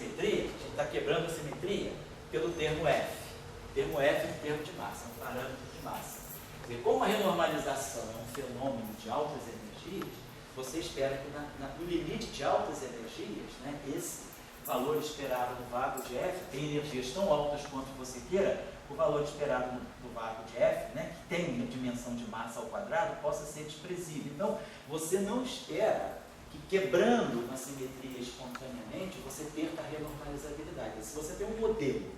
simetria, a gente está quebrando a simetria pelo termo F. O termo F é um termo de massa, é um parâmetro de massa. Quer dizer, como a renormalização é um fenômeno de altas energias, você espera que no limite de altas energias, né, esse valor esperado no vácuo de F, tem energias tão altas quanto você queira, o valor esperado no vácuo de F, né, que tem uma dimensão de massa ao quadrado, possa ser desprezível. Então, você não espera que quebrando uma simetria espontaneamente, você perca a renormalizabilidade. Se você tem um modelo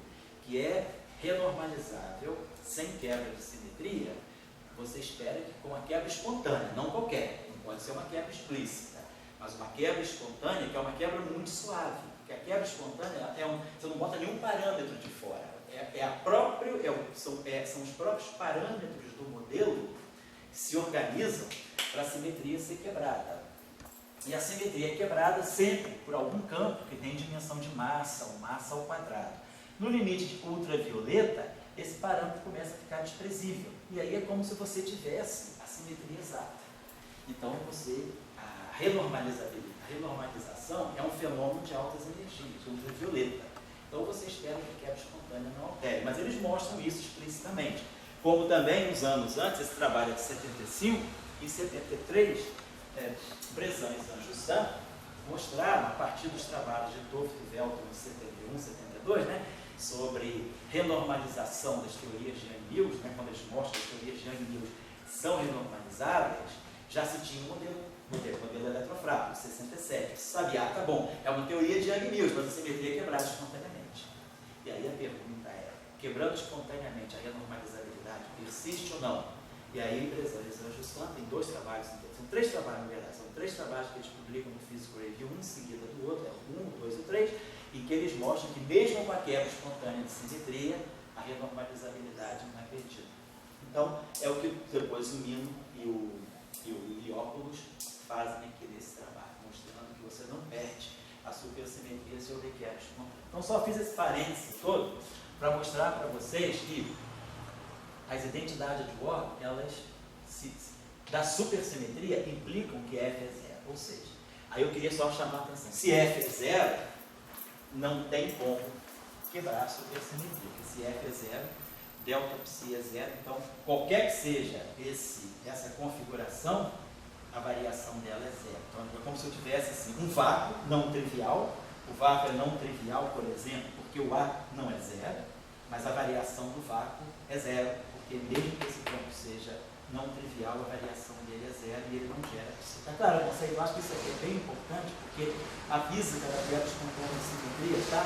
que é renormalizável, sem quebra de simetria, você espera que com a quebra espontânea, não qualquer, não pode ser uma quebra explícita, mas uma quebra espontânea, que é uma quebra muito suave, porque a quebra espontânea, você não bota nenhum parâmetro de fora, são os próprios parâmetros do modelo que se organizam para a simetria ser quebrada. E a simetria é quebrada sempre por algum campo que tem dimensão de massa, ou massa ao quadrado. No limite de ultravioleta, esse parâmetro começa a ficar desprezível. E aí é como se você tivesse a simetria exata. Então, a renormalização é um fenômeno de altas energias, ultravioleta. Então, você espera que a quebra espontânea não altere. Mas eles mostram isso explicitamente. Como também, uns anos antes, esse trabalho é de 75, em 73, Brezan e Sanjussan mostraram, a partir dos trabalhos de Toft e Velton em 71, 72, né, sobre renormalização das teorias de Young-Mills, né, quando eles mostram que as teorias de Young-Mills são renormalizáveis, já se tinha um modelo eletrofrágil, em 67. Você sabia, tá bom, é uma teoria de Young-Mills, mas a simetria é quebrada espontaneamente. E aí a pergunta é, quebrando espontaneamente a renormalizabilidade, persiste ou não? E aí, Brezan e Sanjussan tem dois trabalhos, são três trabalhos, na verdade, são três trabalhos que eles publicam no Physical Review, um em seguida do outro, é o 1, o 2 e o 3, em que eles mostram que mesmo com a quebra espontânea de simetria, a renormalizabilidade não é perdida. Então, é o que depois o Mino e o Liópolis fazem aqui nesse trabalho, mostrando que você não perde a supersimetria se houver quebra espontânea. Então, só fiz esse parênteses todo para mostrar para vocês que as identidades de Born, elas da supersimetria implicam que F é zero. Ou seja, aí eu queria só chamar a atenção. Se F é zero, não tem como quebrar a supersimetria. Porque se F é zero, delta psi é zero. Então, qualquer que seja essa configuração, a variação dela é zero. Então, é como se eu tivesse assim, um vácuo não trivial. O vácuo é não trivial, por exemplo, porque o A não é zero, mas a variação do vácuo é zero. Porque mesmo que esse campo seja não trivial, a variação dele é zero e ele não gera psi. Tá claro, eu acho que isso aqui é bem importante, porque a física da quebra espontânea de simetria está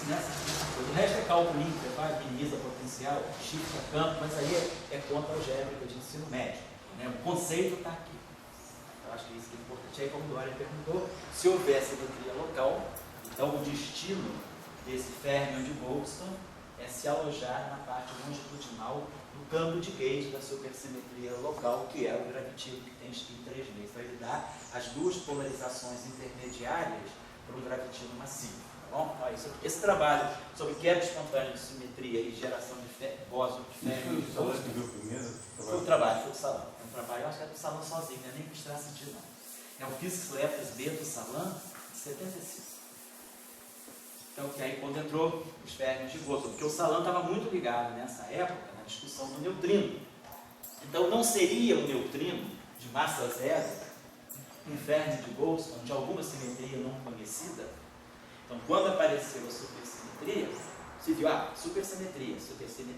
nessa coisa. O resto é cálculo íntegro, minimiza potencial, shifta campo, mas aí é conta algébrica de ensino médio. Né? O conceito está aqui. Eu acho que isso é importante. Aí, como o Dória perguntou, se houver simetria local, então o destino desse férmion de Goldstone é se alojar na parte longitudinal do campo de gauge da supersimetria local, que é o gravitivo que tem spin 3 vezes. Então ele dá as duas polarizações intermediárias para um gravitivo massivo. Tá bom? Então, esse trabalho sobre quebra espontânea de simetria e geração de bóson de férmion de Goldstone foi o trabalho, foi do Salão. É um trabalho, eu acho que é do Salão sozinho, não é nem com Strassidi, não. É o Physics Letters B do Salão, de 75. Então, que aí quando entrou os férmions de Goldstone, porque o Salão estava muito ligado nessa época na discussão do neutrino. Então, não seria um neutrino de massa zero, um férmion de Goldstone, de alguma simetria não conhecida? Então, quando apareceu a supersimetria, se viu, supersimetria,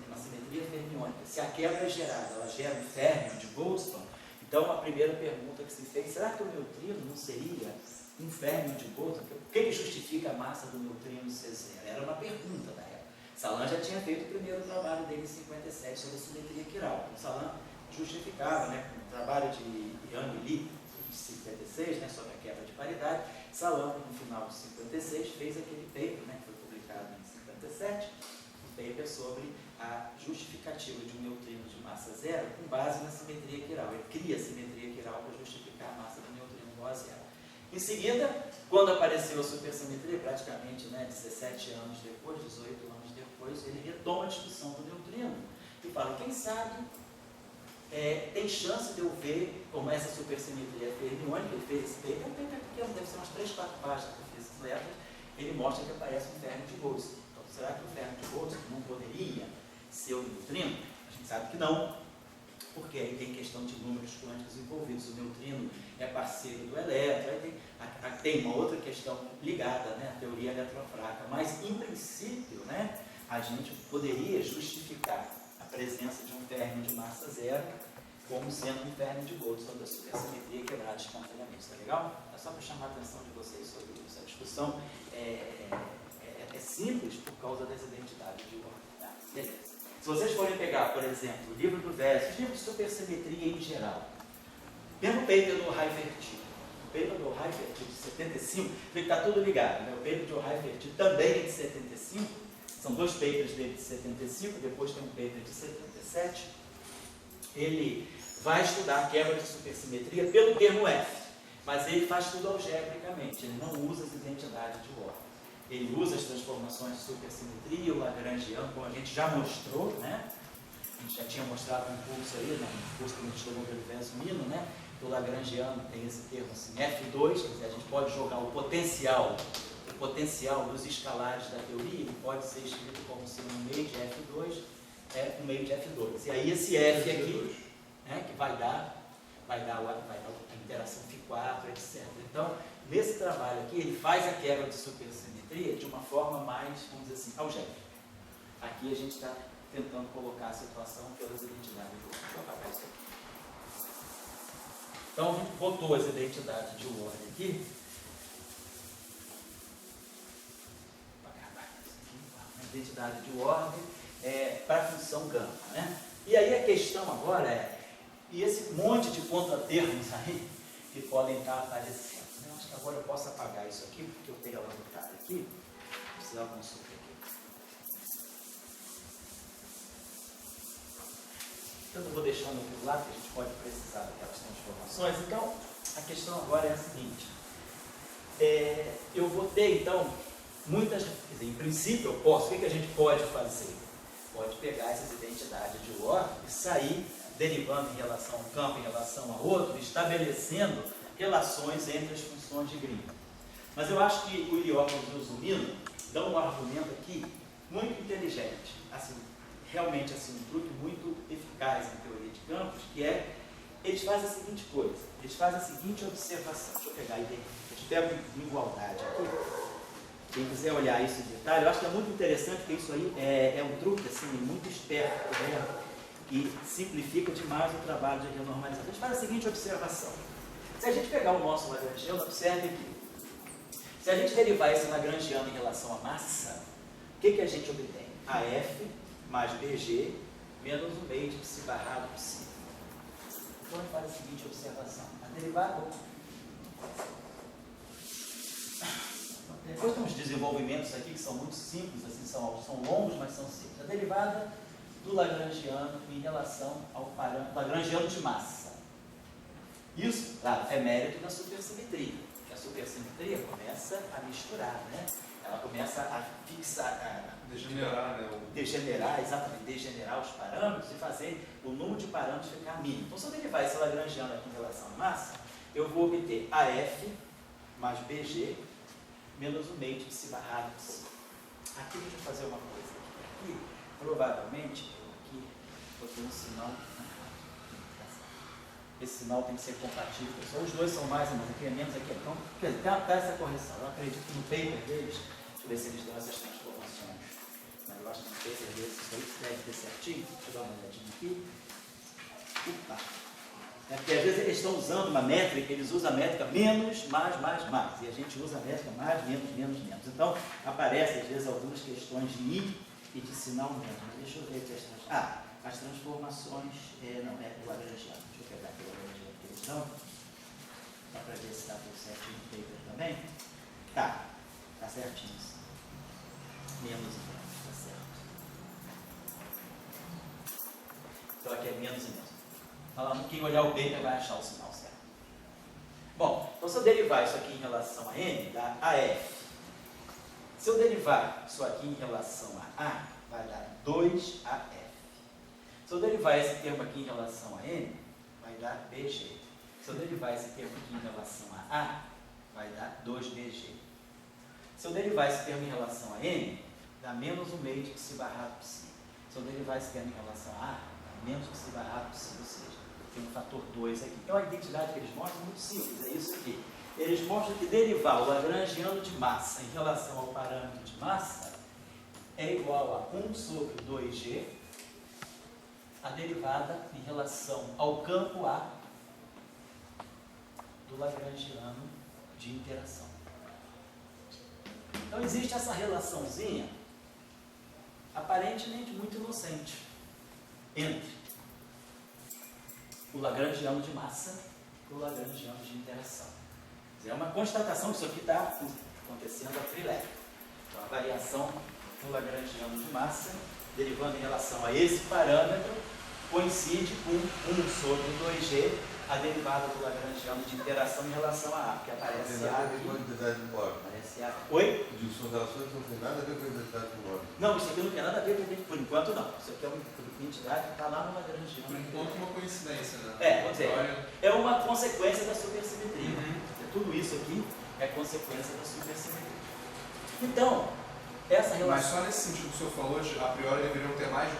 uma simetria fermiônica. Se a quebra é gerada, ela gera um férmion de Goldstone, então a primeira pergunta que se fez, será que o neutrino não seria um férmion de Goldstone? O que justifica a massa do neutrino ser zero? Era uma pergunta da época. Salan já tinha feito o primeiro trabalho dele em 57 sobre a simetria quiral. O Salan justificava, né, com o trabalho de Yang e Li, em 56, né, sobre a quebra de paridade. Salan, no final de 56, fez aquele paper, né, que foi publicado em 57, um paper sobre a justificativa de um neutrino de massa zero com base na simetria quiral. Ele cria a simetria quiral para justificar a massa do neutrino igual a zero. Em seguida, quando apareceu a supersimetria, praticamente 17 anos depois, 18 anos depois, ele retoma a discussão do neutrino e fala, quem sabe tem chance de eu ver como essa supersimetria é fermiônica. Ele fez esse paper, é um paper pequeno, deve ser umas 3, 4 páginas que eu fiz esse letra. ele mostra que aparece um ferro de Goldston. Então, será que o ferro de Goldston não poderia ser o neutrino? A gente sabe que não, porque aí tem questão de números quânticos envolvidos. O neutrino é parceiro do elétron, aí tem uma outra questão ligada, né, à teoria eletrofraca, mas em princípio, né, a gente poderia justificar a presença de um ferro de massa zero como sendo um ferro de Goldston da supersimetria quebrada espontaneamente. Tá legal? É só para chamar a atenção de vocês sobre isso. A discussão é simples por causa das identidades de ordem. Tá? Beleza. Se vocês forem pegar, por exemplo, o livro do Verso, os livros de supersimetria em geral, mesmo o paper do Raiferti, o paper do Raiferti de 75, vê que está tudo ligado, né? O paper do Raiferti também é de 75, são dois papers dele de 75, depois tem um paper de 77, ele vai estudar a quebra de supersimetria pelo termo F, mas ele faz tudo algebricamente, ele não usa as identidades de ordem. Ele usa as transformações de supersimetria, o Lagrangiano, como a gente já mostrou, né? A gente já tinha mostrado um curso aí, no curso que a gente estudou pelo Verso Mino, né? O Lagrangiano tem esse termo assim, F2, quer dizer, a gente pode jogar o potencial dos escalares da teoria, ele pode ser escrito como sendo um meio de F2, um meio de F2. E aí esse F aqui, né, que vai dar a interação φ4, etc. Então, nesse trabalho aqui, ele faz a quebra de supersimetria de uma forma mais, vamos dizer assim, algébrica. Aqui a gente está tentando colocar a situação pelas identidades. Deixa eu apagar isso aqui. Então, a gente botou as identidades de ordem aqui. A identidade de ordem para a função gama, né? E aí a questão agora e esse monte de contratermos aí que podem estar aparecendo. Eu acho que agora eu posso apagar isso aqui, porque eu tenho ela anotada aqui. Vou precisar consultar aqui. Então, eu vou deixando aqui do lado, que a gente pode precisar daquelas transformações. Então, a questão agora é a seguinte. Eu vou ter, então, muitas... Quer dizer, em princípio, eu posso. O que a gente pode fazer? Pode pegar essas identidades de ordem e sair derivando em relação a um campo, em relação a outro, estabelecendo relações entre as funções de Green. Mas eu acho que o Iliópolis e o Zumino dão um argumento aqui muito inteligente, assim, realmente assim, um truque muito eficaz em teoria de campos, que é, eles fazem a seguinte coisa, eles fazem a seguinte observação. Deixa eu pegar a ideia, eu te pego em igualdade aqui. Quem quiser olhar isso em detalhe, eu acho que é muito interessante, porque isso aí é um truque assim, muito esperto, né? E simplifica demais o trabalho de renormalização. A gente faz a seguinte observação. Se a gente pegar o nosso Lagrangiano, observe aqui. Se a gente derivar esse Lagrangiano em relação à massa, o que a gente obtém? AF mais BG menos o meio de psi barrado psi. Então a gente faz a seguinte observação. A derivada... Depois tem uns desenvolvimentos aqui que são muito simples, assim, são longos, mas são simples. A derivada do Lagrangiano em relação ao parâmetro Lagrangiano de massa. Isso, claro, é mérito da supersimetria. A supersimetria começa a misturar, né? Ela começa a fixar, degenerar os parâmetros e fazer o número de parâmetros ficar mínimo. Então, se eu derivar esse Lagrangiano aqui em relação à massa, eu vou obter AF mais BG menos o meio de psi barrado psi. Aqui deixa eu fazer uma coisa. Aqui, provavelmente, aqui botei um sinal. Esse sinal tem que ser compatível. Só os dois são mais e menos. Aqui é menos, aqui é. Então, tá essa correção. Eu acredito que no paper deles, deixa eu ver se eles dão essas transformações. Mas eu acho que no paper deles isso aí deve ter certinho. Deixa eu dar uma olhadinha aqui. Opa! Porque às vezes eles estão usando uma métrica, eles usam a métrica menos, mais, mais. E a gente usa a métrica mais, menos, menos, menos. Então, aparecem às vezes algumas questões de I e de sinal menos. Mas deixa eu ver aqui as transformações. Não, é o Lagrangiano. Deixa eu pegar aqui o Lagrangiano que eles dão. Só para ver se está tudo certinho no paper também. Tá certinho. Menos e menos, tá certo. Então aqui é menos e menos. Quem olhar o paper vai achar o sinal certo. Bom, então se eu derivar isso aqui em relação a n, dá AF. Se eu derivar isso aqui em relação a A, vai dar 2AF. Se eu derivar esse termo aqui em relação a n, vai dar BG. Se eu derivar esse termo aqui em relação a A, vai dar 2BG. Se eu derivar esse termo em relação a n, dá menos o meio de psi barrado psi. Se eu derivar esse termo em relação a A, dá menos psi barrado psi, ou seja, tem um fator 2 aqui. Então a identidade que eles mostram é muito simples, é isso aqui. Eles mostram que derivar o lagrangiano de massa em relação ao parâmetro de massa é igual a 1 sobre 2g, a derivada em relação ao campo A do lagrangiano de interação. Então existe essa relaçãozinha aparentemente muito inocente entre o lagrangiano de massa e o lagrangiano de interação. É uma constatação que isso aqui está acontecendo a priori. Então, a variação do lagrangiano de massa, derivando em relação a esse parâmetro, coincide com 1 sobre 2g, a derivada do lagrangiano de interação em relação a A, porque aparece A aqui. Aparece A. Oi? São relações que não tem nada a ver com a identidade do ordem. Não, isso aqui não tem nada a ver com a identidade, por enquanto não. Isso aqui é uma identidade que está lá no lagrangiano. Por enquanto, uma coincidência, né? Vamos dizer, é uma consequência da supersimetria. Tudo isso aqui é consequência da supersimetria. Então, essa relação... Mas só nesse sentido que o senhor falou, a priori deveriam ter mais,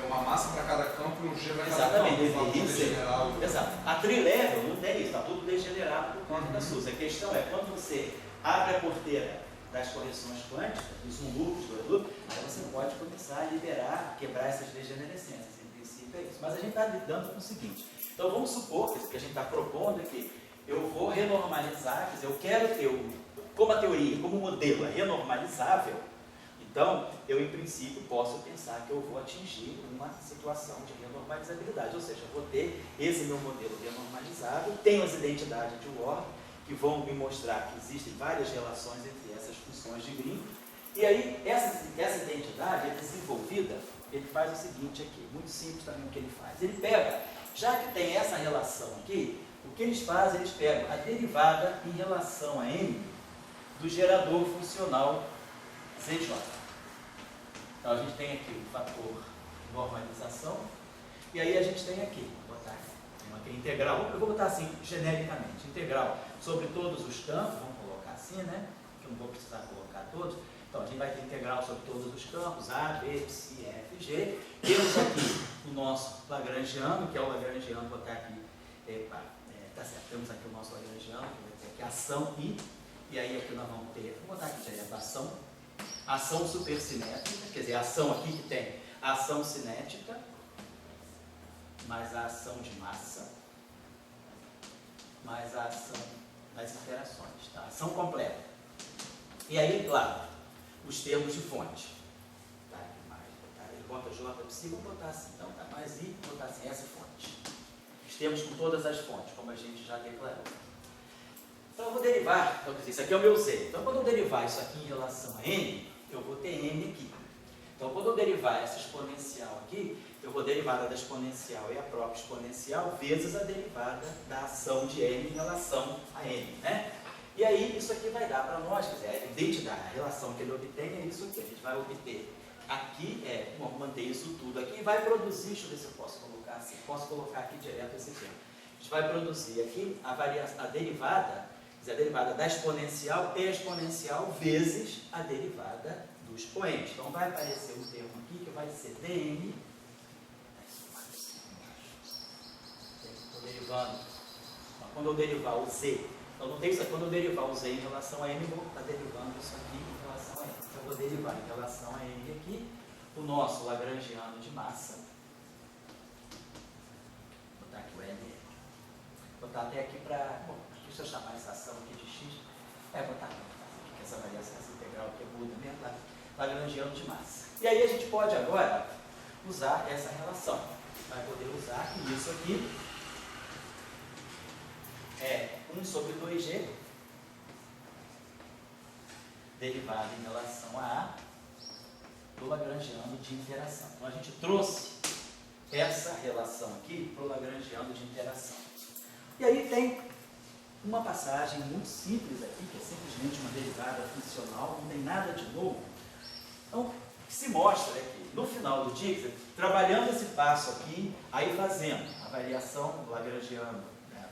uma massa para cada campo e um G para cada Exatamente, campo. deveria ser. Exato. A trilevel não tem isso, está tudo degenerado por conta da SUS. A questão é, quando você abre a porteira das correções quânticas, dos um loop, dos dois loops, aí você pode começar a liberar, quebrar essas degenerescências. Em princípio é isso. Mas a gente está lidando com o seguinte. Então vamos supor que o que a gente está propondo é que eu vou renormalizar, quer dizer, eu quero ter, como a teoria, como o modelo é renormalizável, então eu em princípio posso pensar que eu vou atingir uma situação de renormalizabilidade, ou seja, eu vou ter esse meu modelo renormalizável, tenho as identidades de Ward, que vão me mostrar que existem várias relações entre essas funções de Green, e aí essa identidade é desenvolvida, ele faz o seguinte aqui, muito simples também o que ele faz, ele pega, já que tem essa relação aqui, o que eles fazem? Eles pegam a derivada em relação a n do gerador funcional ZJ. Então a gente tem aqui o fator normalização, e aí a gente tem aqui, vou botar aqui, uma integral, eu vou botar assim genericamente, integral sobre todos os campos, vamos colocar assim, né? Que eu não vou precisar colocar todos. Então a gente vai ter integral sobre todos os campos, A, B, C, F, G. Temos aqui o nosso lagrangiano, que é o lagrangiano, vou botar aqui, tá certo, temos aqui o nosso lagrangiano, que vai ter aqui ação e aí aqui nós vamos ter, vou botar aqui direto ação supercinética, quer dizer, a ação aqui que tem a ação cinética, mais a ação de massa, mais a ação das interações, tá? Ação completa. E aí, claro, os termos de fonte. Tá? Ele bota J psi, vou botar assim, então tá, mais I, vou botar assim, essa fonte. Os termos com todas as fontes, como a gente já declarou. Então eu vou derivar, então, isso aqui é o meu Z. Então quando eu derivar isso aqui em relação a N, eu vou ter N aqui. Então quando eu derivar essa exponencial aqui, eu vou derivada da exponencial e a própria exponencial vezes a derivada da ação de N em relação a N, né? E aí isso aqui vai dar para nós, quer dizer, a identidade, a relação que ele obtém é isso aqui. A gente vai obter aqui, vamos manter isso tudo aqui e vai produzir, deixa eu ver se eu posso colocar assim, posso colocar aqui direto esse termo. A gente vai produzir aqui a derivada, quer dizer, a derivada da exponencial e a exponencial vezes a derivada do expoente. Então vai aparecer um termo aqui que vai ser dn, estou derivando, quando eu derivar o z, então não tem isso aqui, quando eu derivar o z em relação a n, eu vou estar derivando isso aqui em relação a n. Então eu vou derivar em relação a n aqui, o nosso lagrangiano de massa, vou botar aqui o n, vou botar até aqui para, bom, deixa eu chamar essa ação aqui de x, vou botar aqui, que essa variação, essa integral aqui é muda mesmo, lagrangiano de massa. E aí a gente pode agora usar essa relação, vai poder usar que isso aqui é 1 sobre 2g derivada em relação a A do lagrangiano de interação. Então a gente trouxe essa relação aqui para o lagrangiano de interação. E aí tem uma passagem muito simples aqui, que é simplesmente uma derivada funcional, não tem nada de novo. Então, o que se mostra é que no final do dia, trabalhando esse passo aqui, aí fazendo a variação do lagrangiano,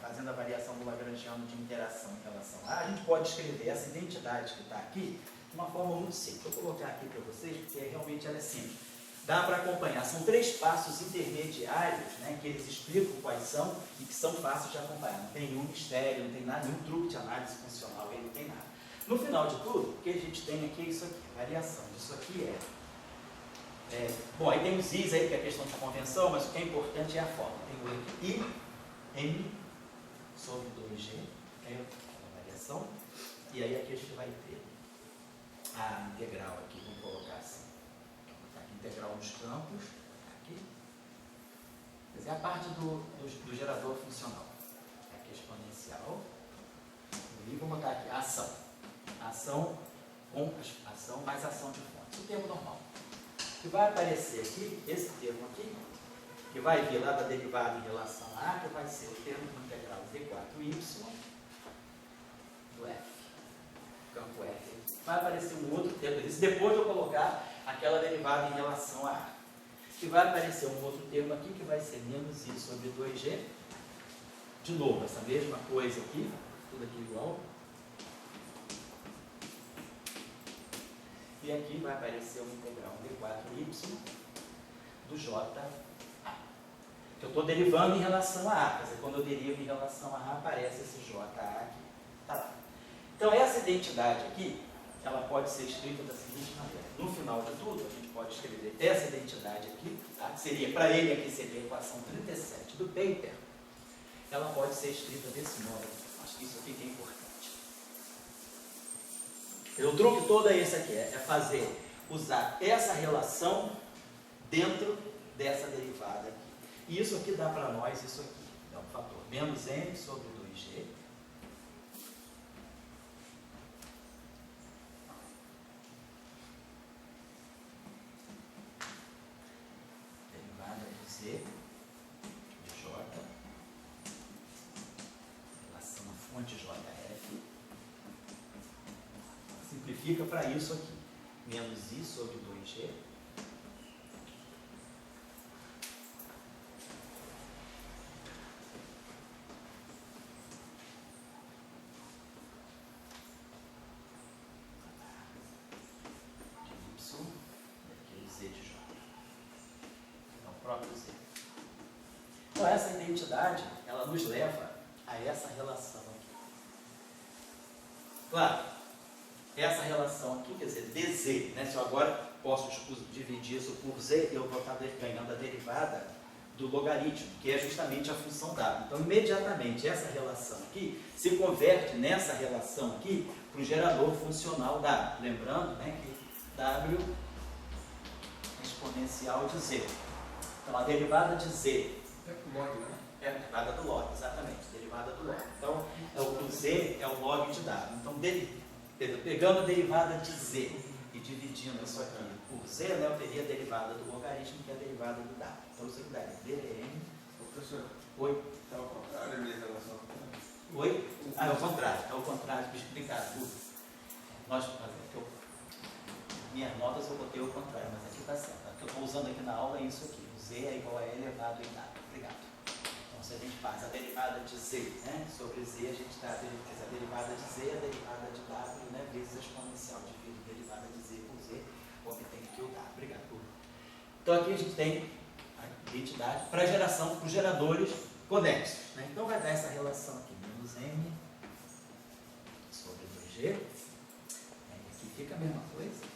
fazendo a variação do lagrangiano de interação em relação a A, a gente pode escrever essa identidade que está aqui uma forma muito simples. Vou colocar aqui para vocês, porque realmente ela é simples. Dá para acompanhar. São 3 passos intermediários, né, que eles explicam quais são e que são fáceis de acompanhar. Não tem nenhum mistério, não tem nada, nenhum truque de análise funcional, aí não tem nada. No final de tudo, o que a gente tem aqui é isso aqui, variação. Isso aqui bom, aí tem os i's aí, que é a questão de convenção, mas o que é importante é a forma. Tem o I, M sobre 2G, que é a variação, e aí aqui a gente vai ter a integral aqui, vamos colocar assim. Aqui, integral nos campos, aqui. Quer dizer, a parte do gerador funcional. Aqui exponencial. E vou botar aqui a ação. A ação com ação mais ação de fontes. O termo normal. Que vai aparecer aqui, esse termo aqui, que vai vir lá da derivada em relação a A, que vai ser o termo integral d4y do f. Campo f. Vai aparecer um outro termo, isso depois de eu colocar aquela derivada em relação a A. E vai aparecer um outro termo aqui, que vai ser menos i sobre 2g. De novo, essa mesma coisa aqui, tudo aqui igual. E aqui vai aparecer uma integral d4y do j. Que eu estou derivando em relação a A. Quer dizer, quando eu derivo em relação a A, aparece esse j aqui. Tá lá. Então, essa identidade aqui, ela pode ser escrita da seguinte maneira. No final de tudo, a gente pode escrever essa identidade aqui, tá? Que seria, para ele aqui, seria a equação 37 do Paper. Ela pode ser escrita desse modo. Acho que isso aqui que é importante. O truque todo é esse aqui, usar essa relação dentro dessa derivada aqui. E isso aqui dá para nós isso aqui. É um fator menos m sobre 2g. Derivada de z, de j, relação à fonte jf. Simplifica para isso aqui. Menos i sobre 2g. Então, essa identidade, ela nos leva a essa relação aqui. Claro, essa relação aqui, quer dizer, dz, né? Se eu agora posso dividir isso por z, eu vou estar ganhando a derivada do logaritmo, que é justamente a função w. Então, imediatamente, essa relação aqui se converte nessa relação aqui para o gerador funcional w. Lembrando, né, que w é exponencial de z. Então, a derivada de z é o log, né? É a derivada do log, exatamente, derivada do log. Então, o z é o log de w. Então, pegando a derivada de z e dividindo isso aqui por z, né, eu teria a derivada do logaritmo, que é a derivada do w. Então, isso aqui daria dn. Professor, Oi? está ao contrário a minha relação. Oi? Ah, é o contrário. É o contrário, explicado. Nós fazemos. Minhas notas eu botei o contrário, mas aqui está certo. O que eu estou usando aqui na aula é isso aqui. O z é igual a e elevado em w. Obrigado. Então, se a gente faz a derivada de z, né, sobre z, a gente está a derivada de z, a derivada de w, né, vezes a exponencial de derivada de z por z, obtém aqui o w. Obrigado. Então, aqui a gente tem a identidade para geração, para os geradores conexos. Né? Então, vai dar essa relação aqui, menos m sobre 2g. Aqui fica a mesma coisa.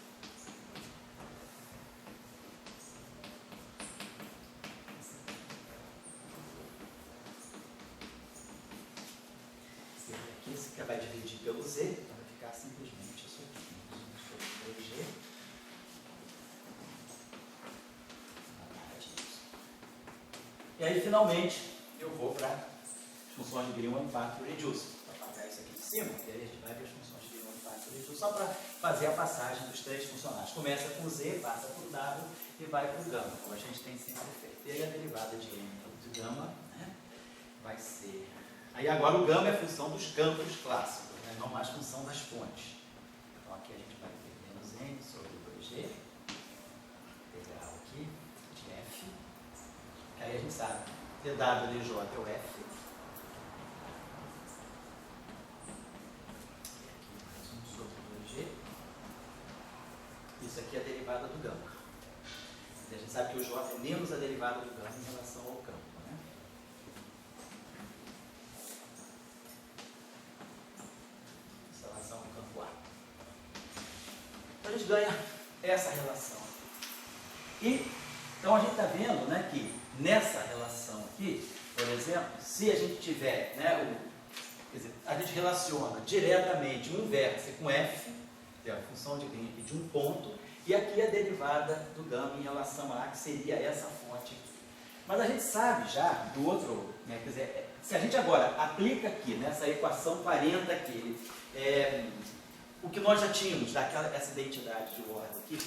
Esse que vai dividir pelo z, então vai ficar simplesmente isso aqui, menos 1 sobre 2g. E aí, finalmente, eu vou para as funções de Green Factor Reduce. Vou apagar isso aqui de cima, e aí a gente vai para as funções de Green Factor Reduce, só para fazer a passagem dos 3 funcionais. Começa com z, passa por w e vai para o gama, como a gente tem sempre feito. E aí a derivada de m de gama, né, vai ser... Aí agora o gama é a função dos campos clássicos, né, não mais função das fontes. Então aqui a gente vai ter menos m sobre 2g, integral aqui de f, que aí a gente sabe, dw dj é o f. E aqui mais 1 sobre 2g. derivada do gama. A gente sabe que o J é menos a derivada do gama em relação ao campo. Né? Em relação ao campo A. Então a gente ganha essa relação. E, então a gente está vendo, né, que nessa relação aqui, por exemplo, se a gente tiver, né, quer dizer, a gente relaciona diretamente um vértice com f, que é a função de green de um ponto, e aqui a derivada do gama em relação a A, que seria essa fonte aqui. Mas a gente sabe já do outro, né, quer dizer, se a gente agora aplica aqui nessa equação 40 aqui, o que nós já tínhamos essa identidade de ordem aqui,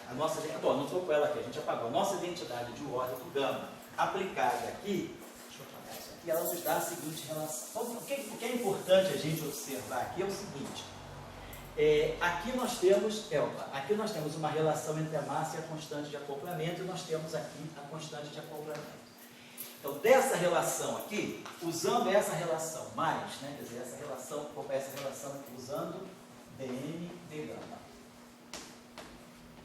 a nossa, bom, não estou com ela aqui, a gente apagou, a nossa identidade de ordem do gama aplicada aqui, deixa eu apagar isso aqui, ela nos dá a seguinte relação. Então, o que é importante a gente observar aqui é o seguinte, aqui nós temos uma relação entre a massa e a constante de acoplamento, e nós temos aqui a constante de acoplamento. Então, dessa relação aqui, usando essa relação mais, né, quer dizer, essa relação aqui, usando dn de gama,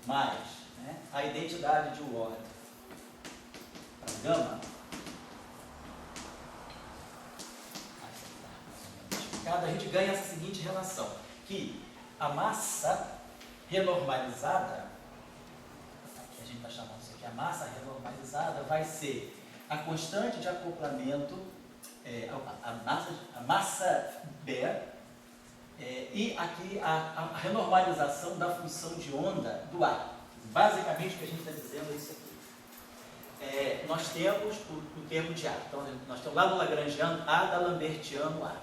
mais, né, a identidade de ordem para gama, a gente ganha essa seguinte relação, que a massa renormalizada, que a gente está chamando isso aqui, a massa renormalizada vai ser a constante de acoplamento, a massa B, e aqui a renormalização da função de onda do ar. Basicamente o que a gente está dizendo é isso aqui. Nós temos o termo de A. Então, nós temos lá no Lagrangiano A da Lambertiano A.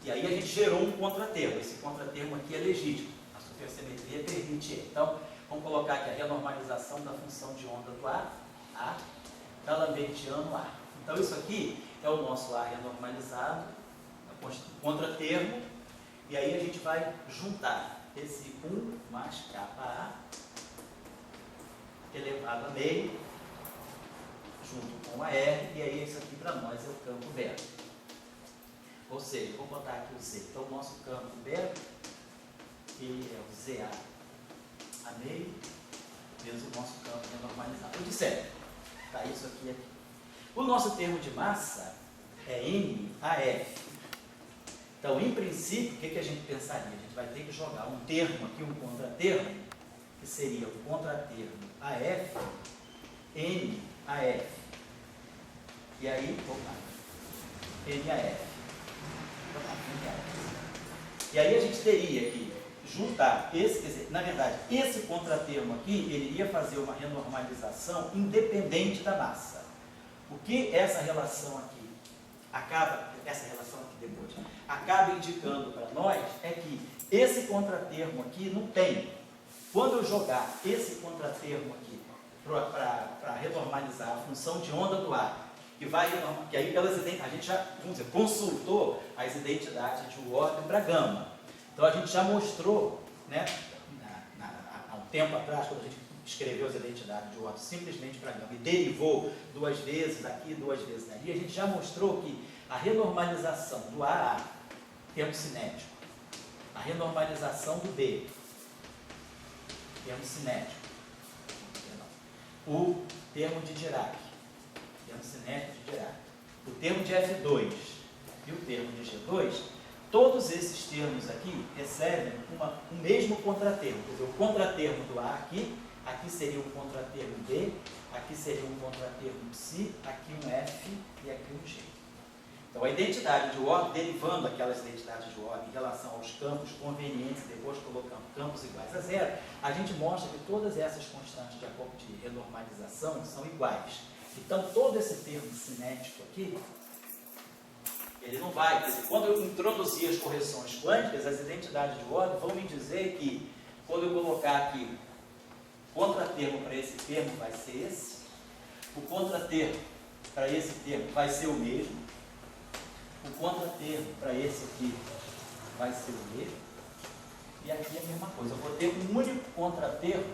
E aí a gente gerou um contratermo. Esse contratermo aqui é legítimo. A supersimetria permite ele. Então, vamos colocar aqui a renormalização da função de onda do A da Lambertiano A. Então, isso aqui é o nosso A renormalizado, o contratermo. E aí a gente vai juntar esse 1 mais KA elevado a meio, junto com a R, e aí isso aqui para nós é o campo beta. Ou seja, vou botar aqui o Z. Então o nosso campo beta, ele é o ZA a meio, vezes o nosso campo renormalizado. Eu disse, tá isso aqui. O nosso termo de massa é NAF. Então, em princípio, o que a gente pensaria? A gente vai ter que jogar um termo aqui, um contratermo, que seria o contratermo AF, NAF. E aí, NAF. E aí a gente teria que juntar esse, quer dizer, na verdade, esse contratermo aqui, ele iria fazer uma renormalização independente da massa. O que essa relação aqui acaba indicando para nós é que esse contratermo aqui não tem. Quando eu jogar esse contratermo aqui para renormalizar a função de onda do ar, que aí a gente já, vamos dizer, consultou as identidades de ordem para gama. Então a gente já mostrou, né, há um tempo atrás, quando a gente escreveu as identidades de ordem simplesmente para gama e derivou 2 vezes aqui, 2 vezes ali, a gente já mostrou que a renormalização do AA, termo cinético, a renormalização do B, termo cinético, o termo de Dirac, termo cinético de Dirac, o termo de F2 e o termo de G2, todos esses termos aqui recebem um mesmo contratermo. Quer dizer, o contratermo do A aqui seria um contratermo B, aqui seria um contratermo psi, aqui um F e aqui um G. Então, a identidade de ordem, derivando aquelas identidades de ordem em relação aos campos convenientes, depois colocando campos iguais a zero, a gente mostra que todas essas constantes de renormalização são iguais. Então, todo esse termo cinético aqui, ele não vai, quer dizer, quando eu introduzir as correções quânticas, as identidades de ordem vão me dizer que, quando eu colocar aqui, o contratermo para esse termo vai ser esse, o contratermo para esse termo vai ser o mesmo, o contratermo para esse aqui vai ser o mesmo, e aqui é a mesma coisa. Eu vou ter um único contratermo,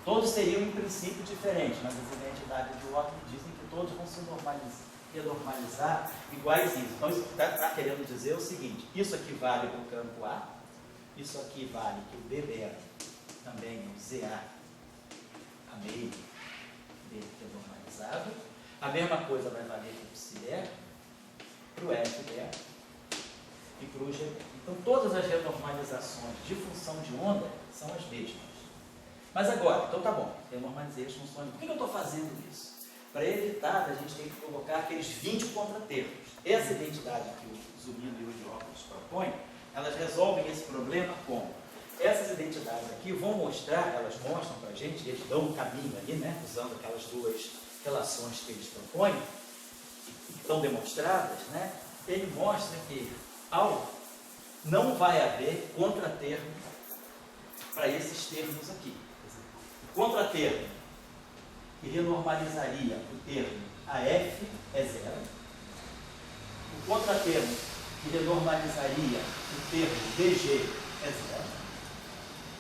todos seriam em princípio diferentes, mas as identidades de ordem dizem que todos vão se renormalizar iguaizinhos. Então isso está querendo dizer o seguinte: isso aqui vale para o campo A, isso aqui vale que o B beta também é o ZA a meio dele renormalizado. A mesma coisa vai valer para o psi-der, para o f-der e para o g-der. Então, todas as renormalizações de função de onda são as mesmas. Mas agora, então tá bom, renormalizei as funções. Por que eu estou fazendo isso? Para evitar a gente ter que colocar aqueles 20 contratermos. Essa identidade que o Zumino e o Diógenes propõem, elas resolvem esse problema como? Essas identidades aqui vão mostrar, elas mostram para a gente, eles dão um caminho ali, né, usando aquelas duas relações que eles propõem, que estão demonstradas, né, ele mostra que não vai haver contratermo para esses termos aqui. O contratermo que renormalizaria o termo AF é zero. O contratermo que renormalizaria o termo DG é zero.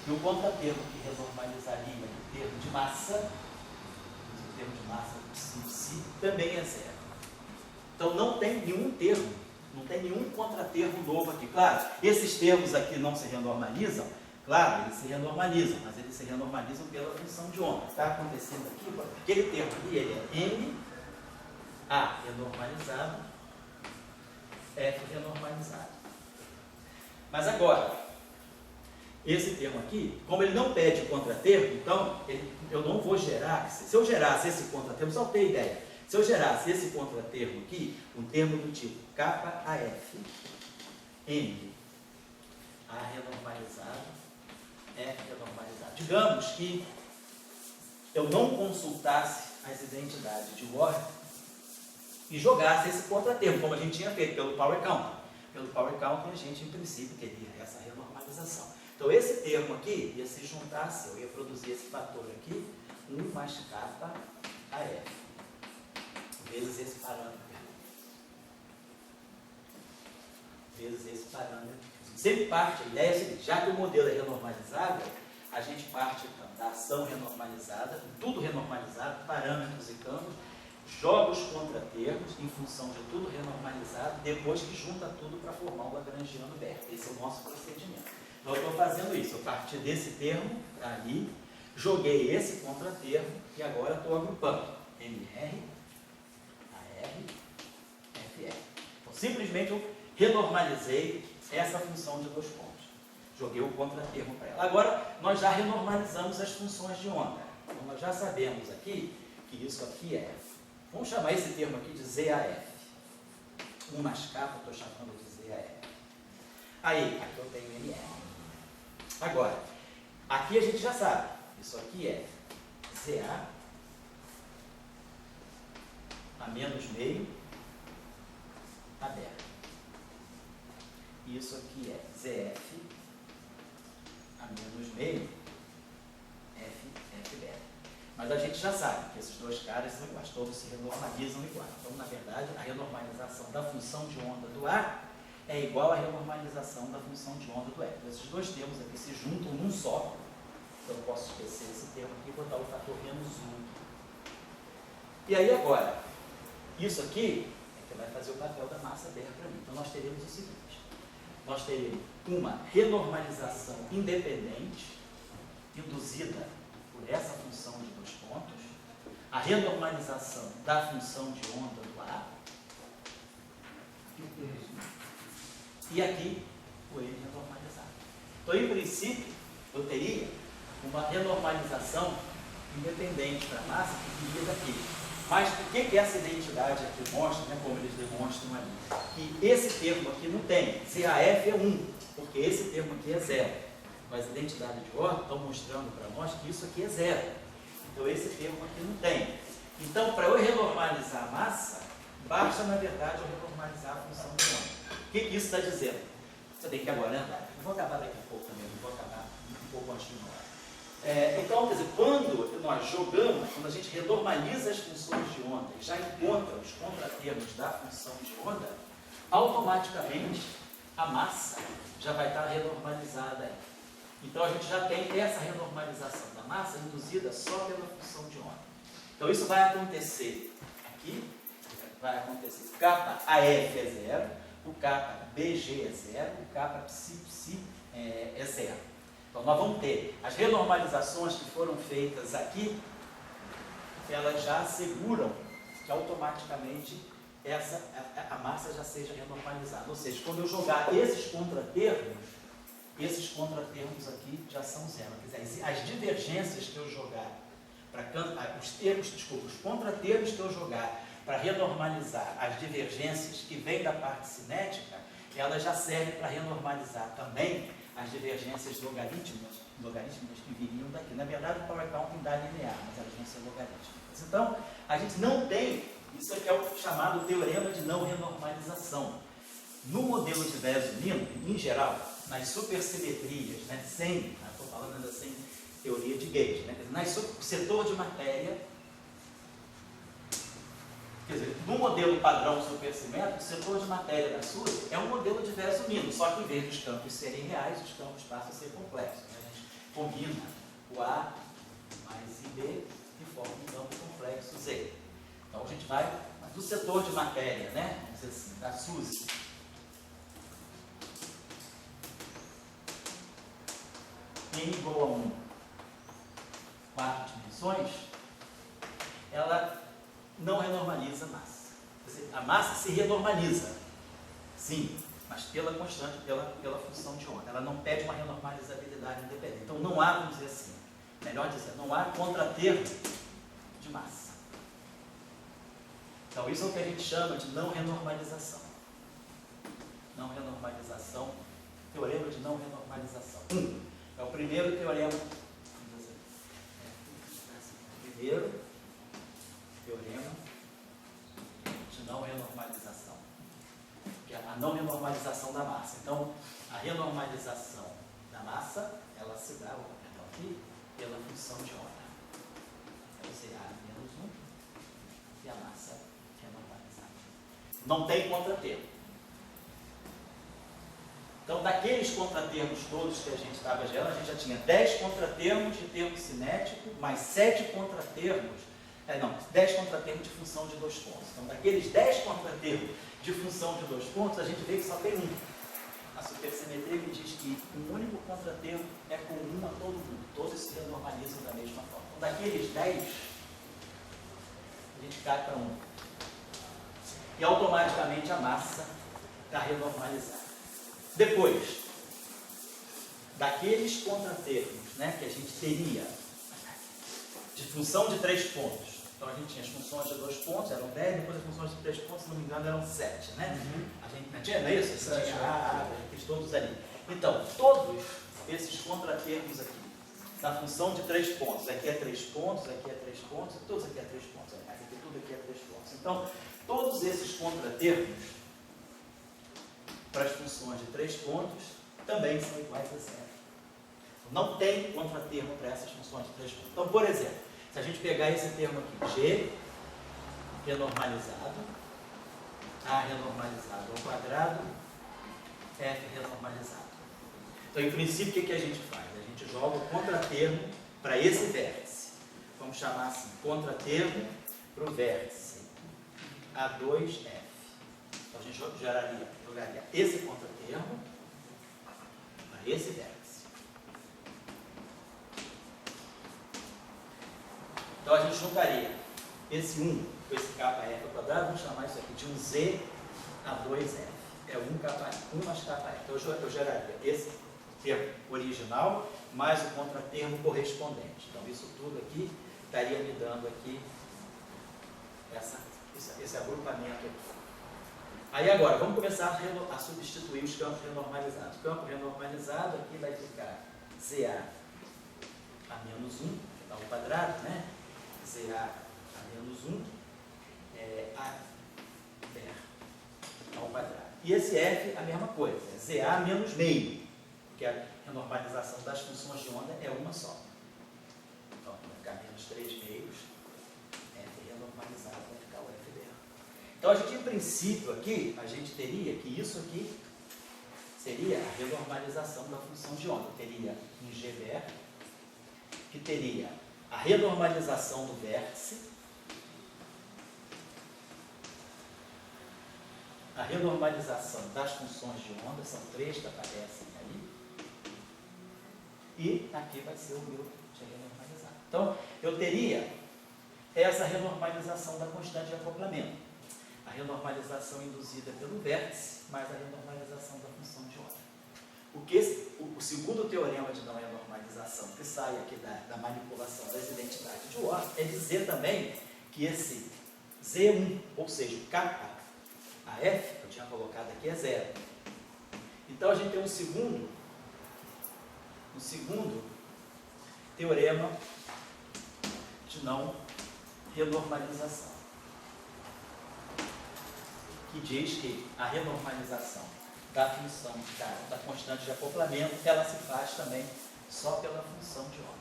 E o contratermo que renormalizaria o termo de massa, o termo de massa psi também é zero. Então não tem nenhum termo, não tem nenhum contratermo novo aqui. Claro, esses termos aqui não se renormalizam. Claro, eles se renormalizam, mas eles se renormalizam pela função de onda. Está acontecendo aqui, aquele termo ali, ele é M, A renormalizado, F renormalizado. Mas agora, esse termo aqui, como ele não pede contratermo, então eu não vou gerar, se eu gerasse esse contratermo, só ter ideia, se eu gerasse esse contratermo aqui, um termo do tipo KAF, M, A renormalizado, F renormalizado. Digamos que eu não consultasse as identidades de ordem e jogasse esse contratermo, como a gente tinha feito pelo Power Count. Pelo Power Count, a gente, em princípio, teria essa renormalização. Então, esse termo aqui ia se juntar, eu ia produzir esse fator aqui, 1 mais kappa a F, vezes esse parâmetro. Vezes esse parâmetro. Sempre parte, a ideia é a seguinte, já que o modelo é renormalizável, a gente parte então, da ação renormalizada, tudo renormalizado, parâmetros e campos, joga os contratermos em função de tudo renormalizado, depois que junta tudo para formar o lagrangiano Berta. Esse é o nosso procedimento. Então, eu estou fazendo isso, eu parti desse termo, ali, joguei esse contratermo e agora estou agrupando MR, AR, FR. Então, simplesmente eu renormalizei essa função de dois pontos. Joguei o contratermo para ela. Agora, nós já renormalizamos as funções de onda. Então, nós já sabemos aqui que isso aqui é, vamos chamar esse termo aqui de ZAF. 1 mais kappa, eu estou chamando de ZAF. Aí, aqui eu tenho MR. Agora, aqui a gente já sabe, isso aqui é ZA a menos meio aberto. Isso aqui é ZF a menos meio F beta. Mas a gente já sabe que esses dois caras são iguais, todos se renormalizam igual. Então, na verdade, a renormalização da função de onda do A é igual à renormalização da função de onda do F. Então, esses dois termos aqui se juntam num só. Então, eu posso esquecer esse termo aqui e botar o fator menos 1. E aí, agora, isso aqui é que vai fazer o papel da massa dela para mim. Então, nós teremos o seguinte. Nós teremos uma renormalização independente, induzida por essa função de dois pontos, a renormalização da função de onda do A, e aqui o N renormalizado. Então, em princípio, eu teria uma renormalização independente para a massa que viria daqui. Mas o que essa identidade aqui mostra, né, como eles demonstram ali? Que esse termo aqui não tem. CAF é 1, porque esse termo aqui é 0. Mas a identidade de ordem estão mostrando para nós que isso aqui é 0. Então esse termo aqui não tem. Então, para eu renormalizar a massa, basta, na verdade, eu renormalizar a função de onda. O que isso está dizendo? Você tem que agora andar. Eu vou acabar daqui a pouco também, eu vou acabar um pouco antes de uma hora. Então, quer dizer, quando nós jogamos, quando a gente renormaliza as funções de onda e já encontra os contratermos da função de onda, automaticamente a massa já vai estar renormalizada aí. Então, a gente já tem essa renormalização da massa induzida só pela função de onda. Então, isso vai acontecer aqui, vai acontecer. O kappa AF é 0, o kappa BG é 0, o kappa psi é 0. Então nós vamos ter as renormalizações que foram feitas aqui, elas já asseguram que automaticamente a massa já seja renormalizada. Ou seja, quando eu jogar esses contratermos aqui já são zero. Quer dizer, as divergências que eu jogar, os contratermos que eu jogar para renormalizar as divergências que vêm da parte cinética, elas já servem para renormalizar também as divergências logarítmicas que viriam daqui. Na verdade, o power counting dá linear, mas elas vão ser logarítmicas. Então, a gente não tem, isso aqui é o chamado teorema de não renormalização. No modelo de Veso-Mino, em geral, nas supersimetrias, né, estou falando ainda sem teoria de gauge, né, o setor de matéria, quer dizer, no modelo padrão supersimétrico, o setor de matéria da SUS é um modelo de Veso-Mino, só que em vez dos campos serem reais, os campos passam a ser complexos. Né? A gente combina o A mais IB e forma um campo complexo Z. Então a gente vai do setor de matéria, né? Vamos dizer assim, da SUS. N igual a 1, 4 dimensões, ela não renormaliza a massa. Quer dizer, a massa se renormaliza, sim, mas pela constante, pela função de onda. Ela não pede uma renormalizabilidade independente. Então não há, vamos dizer assim, melhor dizer, não há contratermo de massa. Então isso é o que a gente chama de não renormalização. Não renormalização, teorema de não renormalização. É o primeiro teorema. Primeiro teorema de não renormalização. Que é a não renormalização da massa. Então, a renormalização da massa, ela se dá aqui pela função de onda. Então, seria A menos 1 e a massa renormalizada. Não tem contratermo. Então, daqueles contratermos todos que a gente estava gerando, a gente já tinha 10 contratermos de termo cinético, mais 7 contratermos, 10 contratermos de função de 2 pontos. Então, daqueles 10 contratermos de função de 2 pontos, a gente vê que só tem um. A supersimetria me diz que um único contratermo é comum a todo mundo. Todos se renormalizam da mesma forma. Então, daqueles 10, a gente cai para 1. E automaticamente a massa está renormalizada. Depois, daqueles contratermos, né, que a gente teria de função de 3 pontos. Então a gente tinha as funções de 2 pontos, eram 10, depois as funções de 3 pontos, se não me engano, eram 7, né? A gente não tinha, não é isso? Você tinha aqueles todos ali. Então, todos esses contratermos aqui, da função de 3 pontos, aqui é 3 pontos, aqui é 3 pontos, todos aqui é 3 pontos, aqui tudo aqui é 3 pontos. Então, todos esses contratermos para as funções de 3 pontos também são iguais a zero. Não tem contratermo para essas funções de 3 pontos. Então, por exemplo, se a gente pegar esse termo aqui, G renormalizado, A renormalizado ao quadrado, F renormalizado. Então, em princípio, o que a gente faz? A gente joga o contratermo para esse vértice. Vamos chamar assim, contratermo para o vértice A2F. Então, a gente jogaria esse contratermo para esse vértice. Então a gente juntaria esse 1 com esse kf ao quadrado, vamos chamar isso aqui de um Z a 2F. É 1 mais kf. Então eu geraria esse termo original mais o contratermo correspondente. Então isso tudo aqui estaria me dando aqui esse agrupamento aqui. Aí agora, vamos começar a substituir os campos renormalizados. O campo renormalizado aqui vai ficar ZA a menos 1, que dá ao quadrado, né? ZA a menos 1, A ao quadrado. E esse F, a mesma coisa, é ZA menos meio, porque a renormalização das funções de onda é uma só. Então, vai ficar menos 3 meios, F renormalizado, vai ficar o F dela. Então, a gente, em princípio, aqui, a gente teria que isso aqui seria a renormalização da função de onda. Teria um GBR, que teria a renormalização do vértice, a renormalização das funções de onda, são 3 que aparecem ali, e aqui vai ser o meu G renormalizado. Então, eu teria essa renormalização da constante de acoplamento. A renormalização induzida pelo vértice, mais a renormalização da função de onda. O segundo teorema de não renormalização, que sai aqui da manipulação das identidades de ordem, é dizer também que esse Z1, ou seja, o kappa, a F, que eu tinha colocado aqui, é zero. Então, a gente tem um segundo teorema de não renormalização, que diz que a renormalização da função da constante de acoplamento, ela se faz também só pela função de onda.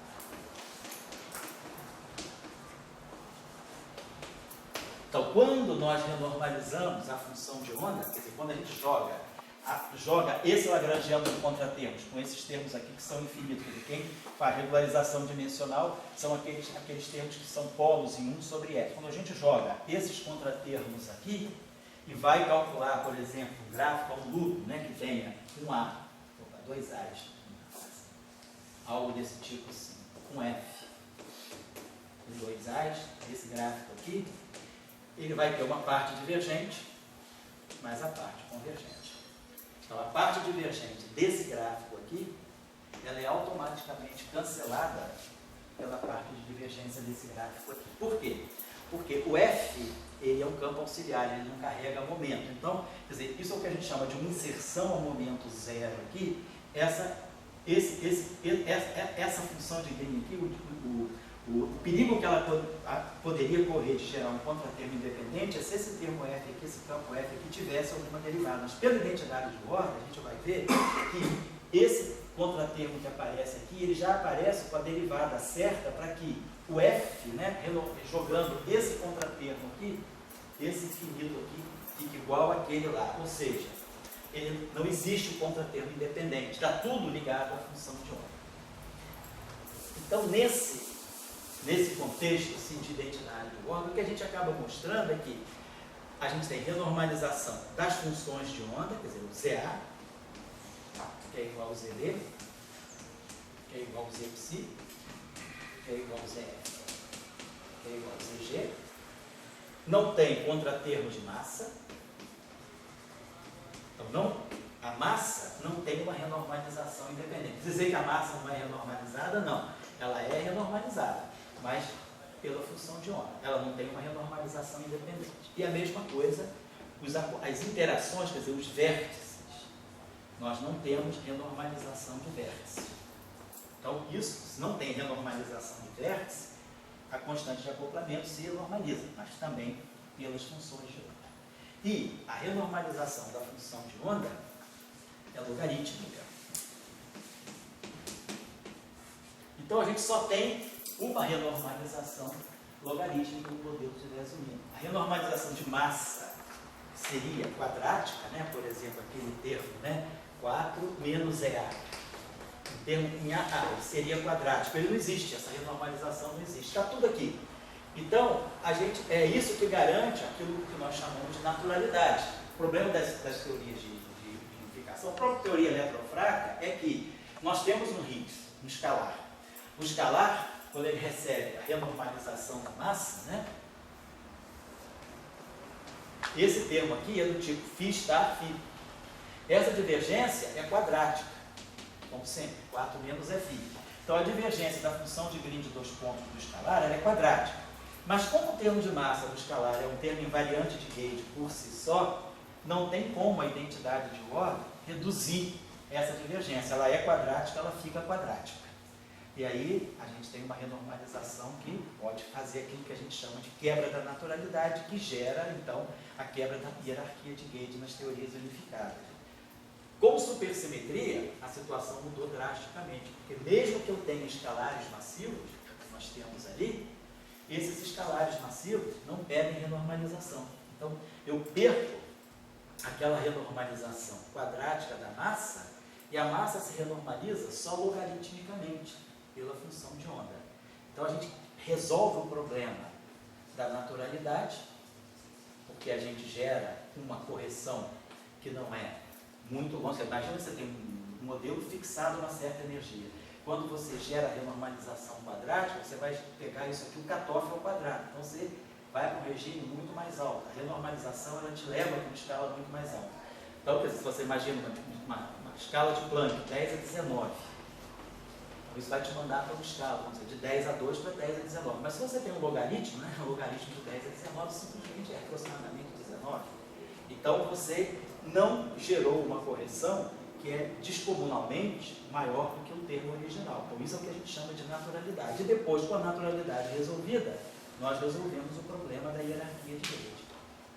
Então, quando nós renormalizamos a função de onda, quer dizer, quando a gente joga esse lagrangiano de contratermos com esses termos aqui que são infinitos, porque quem faz regularização dimensional são aqueles termos que são polos em 1 sobre F. Quando a gente joga esses contratermos aqui e vai calcular, por exemplo, um gráfico a um loop, né, que tenha um A, dois A's, algo desse tipo assim, com F, com dois A's, esse gráfico aqui, ele vai ter uma parte divergente, mais a parte convergente. Então, a parte divergente desse gráfico aqui, ela é automaticamente cancelada pela parte de divergência desse gráfico aqui. Por quê? Porque o F, ele é um campo auxiliar, ele não carrega momento. Então, quer dizer, isso é o que a gente chama de uma inserção ao momento zero aqui. Essa função de Green aqui, o perigo que ela poderia correr de gerar um contratermo independente é se esse termo F aqui, esse campo F aqui, tivesse alguma derivada. Mas pela identidade de ordem, a gente vai ver que esse contratermo que aparece aqui, ele já aparece com a derivada certa para que o F, né, jogando esse contratermo aqui, esse infinito aqui, fique igual àquele lá. Ou seja, não existe um contratermo independente, está tudo ligado à função de ordem. Então, nesse contexto assim, de identidade de ordem, o que a gente acaba mostrando é que a gente tem renormalização das funções de onda, quer dizer, o ZA, que é igual ao ZD, que é igual ao ZPsi, que é igual ao ZF, que é igual ao ZG. Não tem contratermo de massa. Então, a massa não tem uma renormalização independente. Dizer que a massa não é renormalizada, não. Ela é renormalizada, mas pela função de onda. Ela não tem uma renormalização independente. E a mesma coisa, as interações, quer dizer, os vértices. Nós não temos renormalização de vértice. Então, isso, se não tem renormalização de vértice, a constante de acoplamento se normaliza, mas também pelas funções de onda. E a renormalização da função de onda é logarítmica. Então, a gente só tem uma renormalização logarítmica no modelo de Dress-Unino. A renormalização de massa seria quadrática, né? Por exemplo, aquele termo, né? 4 menos EA. O termo em AA seria quadrático. Ele não existe, essa renormalização não existe. Está tudo aqui. Então, é isso que garante aquilo que nós chamamos de naturalidade. O problema das teorias de unificação, a própria teoria eletrofraca, é que nós temos um Higgs, um escalar. O escalar, quando ele recebe a renormalização da massa, né? Esse termo aqui é do tipo φ estar φ. Essa divergência é quadrática, como sempre, 4 menos é φ. Então, a divergência da função de Green de dois pontos do escalar ela é quadrática. Mas como o termo de massa do escalar é um termo invariante de Gauge por si só, não tem como a identidade de ordem reduzir essa divergência. Ela é quadrática, ela fica quadrática. E aí a gente tem uma renormalização que pode fazer aquilo que a gente chama de quebra da naturalidade, que gera, então, a quebra da hierarquia de Gauge nas teorias unificadas. Com supersimetria, a situação mudou drasticamente, porque mesmo que eu tenha escalares massivos, que nós temos ali, esses escalares massivos não pedem renormalização. Então, eu perco aquela renormalização quadrática da massa, e a massa se renormaliza só logaritmicamente, pela função de onda. Então, a gente resolve o problema da naturalidade, porque a gente gera uma correção que não é muito longa. Imagina que você tem um modelo fixado a uma certa energia. quando você gera a renormalização quadrática, você vai pegar isso aqui, o cutoff ao quadrado. Então você vai para um regime muito mais alto. A renormalização ela te leva para uma escala muito mais alta. Então, se você imagina uma escala de Planck, 10 a 19, isso vai te mandar para uma escala, vamos dizer, de 10 a 2 para 10 a 19. Mas se você tem um logaritmo, né, o logaritmo de 10 a 19 simplesmente é aproximadamente 19. Então você não gerou uma correção que é descomunalmente maior do que o termo original. Então isso é o que a gente chama de naturalidade. E depois, com a naturalidade resolvida, nós resolvemos o problema da hierarquia de rede,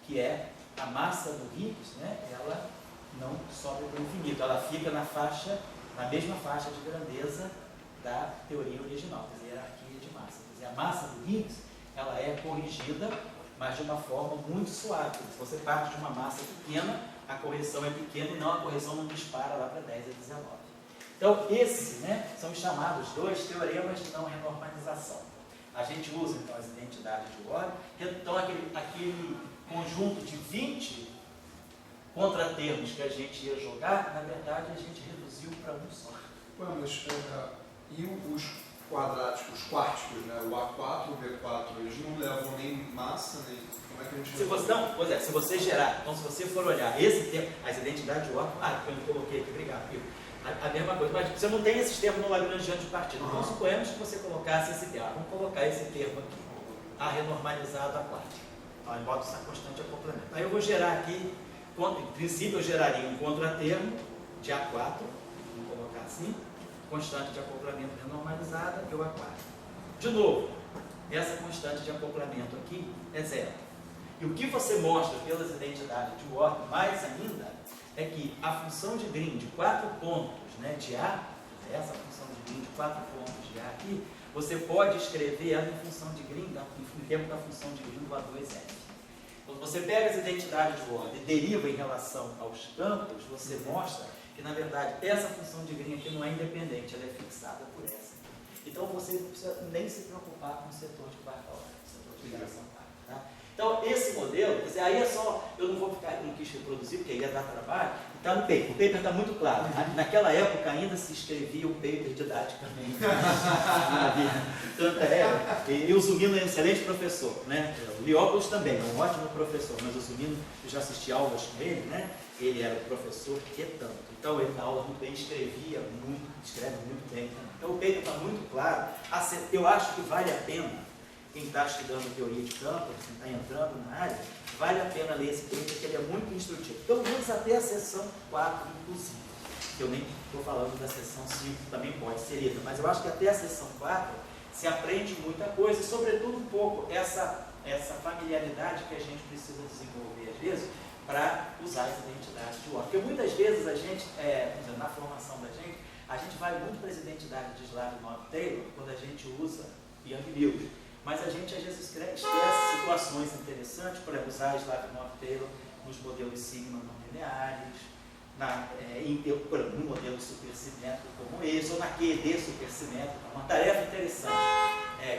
que é a massa do Higgs, né, ela não sobe para o infinito, ela fica na mesma faixa de grandeza da teoria original, quer dizer, hierarquia de massa. Quer dizer, a massa do Higgs, ela é corrigida, mas de uma forma muito suave. Se você parte de uma massa pequena, a correção é pequena e não, a correção não dispara lá para 10 a 19. Então, esses, né, são os chamados 2 teoremas de não renormalização. A gente usa, então, as identidades de ordem. Então, aquele conjunto de 20 contratermos que a gente ia jogar, na verdade, a gente reduziu para um só. Ué, mas e os quadráticos, os quárticos, né? O A4, o B4, eles não levam nem massa, nem... Como é que a gente... Se você gerar, então se você for olhar esse termo, as identidades de ordem, eu não coloquei aqui, obrigado, Pedro. A mesma coisa, mas você não tem esses termos no Lagrangiano de partida. Então suponhamos que você colocasse esse termo. Vamos colocar esse termo aqui, A renormalizado A quarta. Então, eu boto essa constante de acoplamento. Aí eu vou gerar aqui, em princípio eu geraria um contratermo de A4, vamos colocar assim, constante de acoplamento renormalizada e o A4. De novo, essa constante de acoplamento aqui é zero. E o que você mostra pelas identidades de ordem, mais ainda, é que a função de Green de 4 pontos, né, de A, essa função de Green de 4 pontos de A aqui, você pode escrever ela em função de Green, em termos da função de Green do A2F. Quando você pega as identidades de ordem e deriva em relação aos campos, você mostra que, na verdade, essa função de Green aqui não é independente, ela é fixada por essa. Então, você não precisa nem se preocupar com o setor de quarta ordem, setor de ligação quarta. Tá? Então, esse modelo, quer dizer, aí é só, eu não quis reproduzir, porque ia dar trabalho, está no paper. O paper está muito claro. Naquela época ainda se escrevia o paper didaticamente. Tanto e o Zumino é um excelente professor, né? O Liópolis também é um ótimo professor, mas o Zumino, eu já assisti aulas com ele, né? Ele era professor e tanto. Então ele na aula muito bem, escreve muito bem. Então o paper está muito claro. Eu acho que vale a pena, quem está estudando teoria de campo, quem está entrando na área, vale a pena ler esse paper, porque ele é muito instrutivo. Pelo menos até a seção 4, inclusive. Eu nem estou falando da seção 5, também pode ser lida, mas eu acho que até a seção 4 se aprende muita coisa, e sobretudo um pouco essa familiaridade que a gente precisa desenvolver às vezes para usar as identidades de ordem. Porque muitas vezes a gente, na formação da gente, a gente vai muito para as identidades de Slavnov-Taylor quando a gente usa Young-Mills. Mas a gente às vezes esquece situações interessantes, por exemplo, usar Slavnov-Taylor nos modelos sigma não lineares, no modelo supersimétrico como esse, ou na QED supersimétrica. Uma tarefa interessante.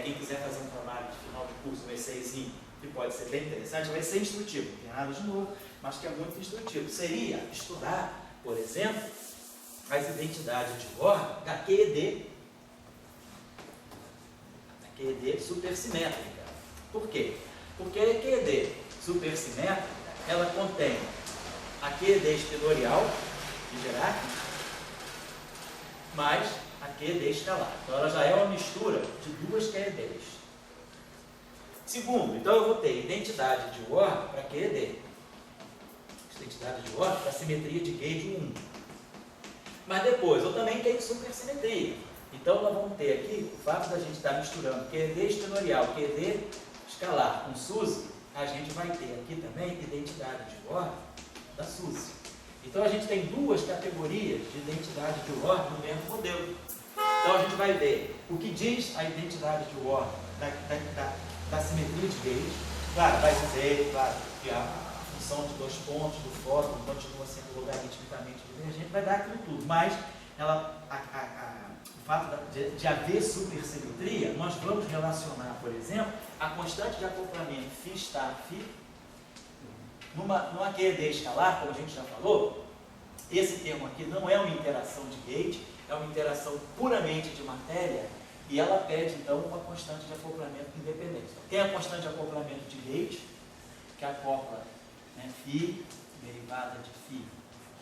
Quem quiser fazer um trabalho de final de curso, um essayzinho, que pode ser bem interessante, vai ser instrutivo, não tem nada de novo, mas que é muito instrutivo. Seria estudar, por exemplo, as identidades de ordem da QED supersimétrica. Por quê? Porque a QED supersimétrica, ela contém a QED espinorial, de hierárquica, mais a QED escalar. Então ela já é uma mistura de duas QEDs. Segundo, então eu vou ter identidade de ordem para QED. Identidade de ordem para simetria de gauge 1. Mas depois eu também tenho supersimetria. Então nós vamos ter aqui o fato da gente estar misturando QED espinorial, QED escalar com SUSY, a gente vai ter aqui também identidade de ordem da SUSY. Então a gente tem duas categorias de identidade de ordem no mesmo modelo. Então a gente vai ver o que diz a identidade de ordem da simetria de gauge. Claro, vai dizer que a função de 2 pontos do fóton continua sendo logaritmicamente divergente, vai dar aquilo tudo, mas o fato de haver supersimetria, nós vamos relacionar, por exemplo, a constante de acoplamento φ numa QED escalar, como a gente já falou. Esse termo aqui não é uma interação de gauge, é uma interação puramente de matéria, e ela pede, então, uma constante de acoplamento independente. Então, tem a constante de acoplamento de Gauge, que acopla, né, φ, derivada de φ,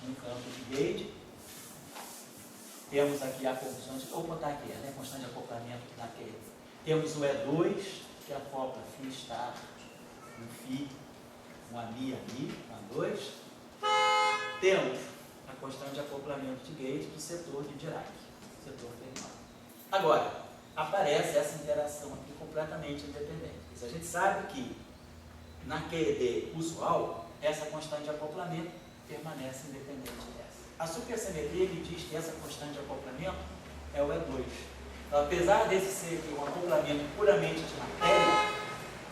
no campo de Gauge. Temos aqui a constante, vou botar aqui, né, constante de acoplamento daquele. Temos o E2, que acopla φ estável, um φ, um ami, um A2. Temos a constante de acoplamento de Gauge do setor de Dirac, setor terminal. Agora, aparece essa interação aqui completamente independente. A gente sabe que na QED usual, essa constante de acoplamento permanece independente dessa. A supersimetria me diz que essa constante de acoplamento é o E2. Então, apesar desse ser aqui um acoplamento puramente de matéria,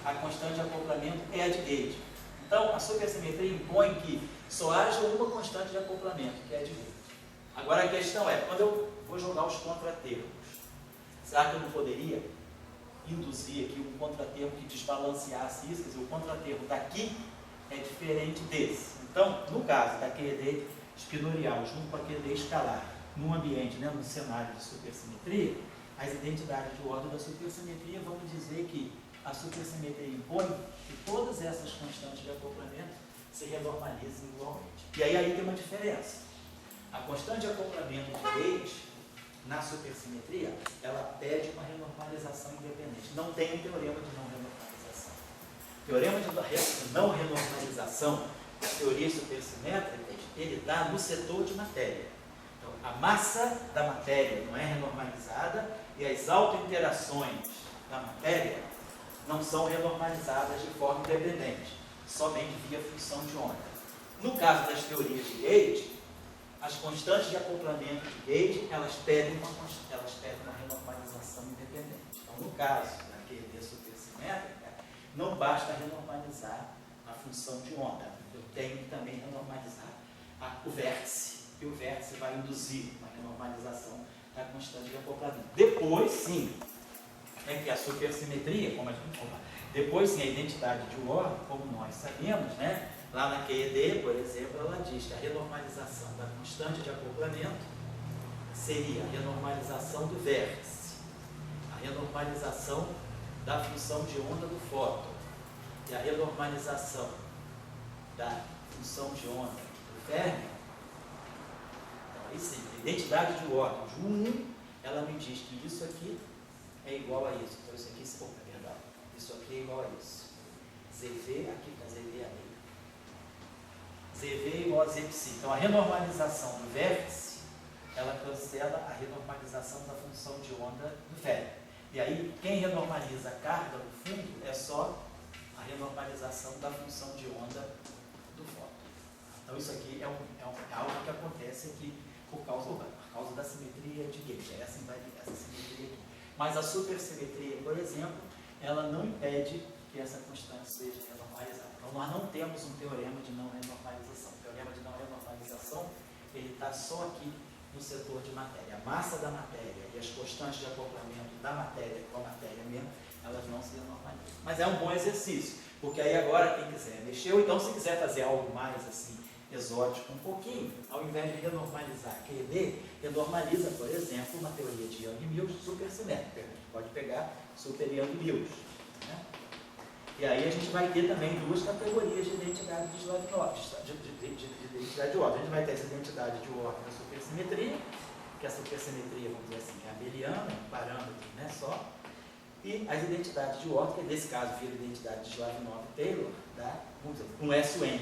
a constante de acoplamento é a de Gauge. Então, a supersimetria impõe que só haja uma constante de acoplamento, que é a de Gauge. Agora a questão é, quando eu vou jogar os contratermos, será que eu não poderia induzir aqui um contratermo que desbalanceasse isso? Quer dizer, o contratermo daqui é diferente desse. Então, no caso da QED espinorial junto com a QED escalar, num ambiente, né, num cenário de supersimetria, as identidades de ordem da supersimetria vão dizer que a supersimetria impõe que todas essas constantes de acoplamento se renormalizem igualmente. E aí tem uma diferença. A constante de acoplamento de Gauge, na supersimetria, ela pede uma renormalização independente. Não tem um teorema de não renormalização. O teorema de não renormalização das teorias supersimétricas, ele está no setor de matéria. Então, a massa da matéria não é renormalizada e as autointerações da matéria não são renormalizadas de forma independente, somente via função de onda. No caso das teorias de Gauge, as constantes de acoplamento de Gauge, elas pedem uma renormalização independente. Então, no caso da QED supersimétrica, não basta renormalizar a função de onda. Eu tenho que também renormalizar o vértice, e o vértice vai induzir uma renormalização da constante de acoplamento. Depois, sim, é que a supersimetria, como a gente falou, depois sim a identidade de Ward, como nós sabemos, né? Lá na QED, por exemplo, ela diz que a renormalização da constante de acoplamento seria a renormalização do vértice, a renormalização da função de onda do fóton e a renormalização da função de onda do Fermi. Então, aí sim, a identidade de órgãos 1, ela me diz que isso aqui é igual a isso. Então, isso aqui, perdão, isso aqui é igual a isso. ZV, aqui está ZV ali. ZV é igual a ZPsi. Então, a renormalização do vértice, ela cancela a renormalização da função de onda do Fermi. E aí, quem renormaliza a carga no fundo é só a renormalização da função de onda do fóton. Então, isso aqui é algo que acontece aqui por causa da simetria de Gauge. Essa simetria aqui. Mas a supersimetria, por exemplo, ela não impede que essa constante seja renormalizada. Então, nós não temos um teorema de não renormalização. O teorema de não renormalização, ele está só aqui no setor de matéria. A massa da matéria e as constantes de acoplamento da matéria com a matéria mesmo, elas não se renormalizam. Mas é um bom exercício, porque aí agora quem quiser mexer, ou então se quiser fazer algo mais assim, exótico um pouquinho, ao invés de renormalizar QED, renormaliza, por exemplo, uma teoria de Young-Mills supersimétrica. A gente pode pegar super Young-Mills. Né? E aí a gente vai ter também duas categorias de identidade de Slavnov, de identidade de ordem. A gente vai ter essa identidade de ordem da supersimetria, que a supersimetria, vamos dizer assim, é abeliana, um parâmetro, né, só. E as identidades de ordem, que nesse caso vira a identidade de Slavnov-Taylor, vamos dizer, um SUN.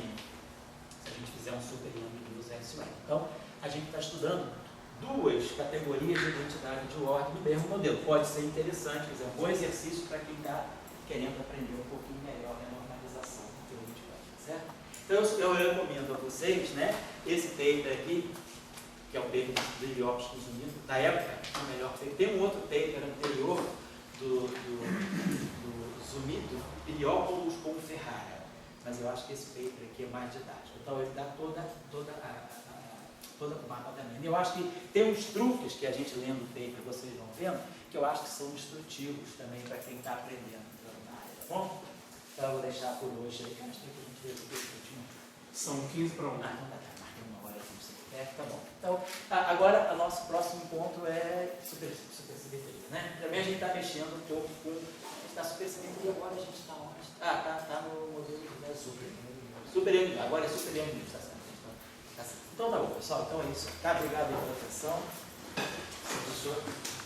Se a gente fizer um super Young-Mills SUN. Então, a gente está estudando duas categorias de identidade de ordem no mesmo modelo. Pode ser interessante, quer dizer, um bom exercício para quem está querendo aprender um pouquinho melhor a normalização teoreticamente, certo? Então, eu recomendo a vocês, né, esse paper aqui, que é o paper do Iliopoulos Unidos, da época, o melhor paper. Tem um outro paper anterior do Zumido, Iliopoulos com Ferrara, mas eu acho que esse paper aqui é mais didático. Então, ele dá toda o mapa também. Eu acho que tem uns truques que a gente lendo o paper, vocês vão vendo, que eu acho que são instrutivos também para quem está aprendendo na área, tá bom? Então, eu vou deixar por hoje aí, que mais tempo a gente vê o paper. São 15 para 1. Ah, então tá. Uma hora tá bom. Então, agora, o nosso próximo ponto é supersimetria, né? Também a gente está mexendo um pouco com... A gente está supersimetria, agora a gente está onde? Tá no modelo da super. Agora é super tá certo. Então tá bom, pessoal. Então é isso. Tá, obrigado pela atenção. Professor.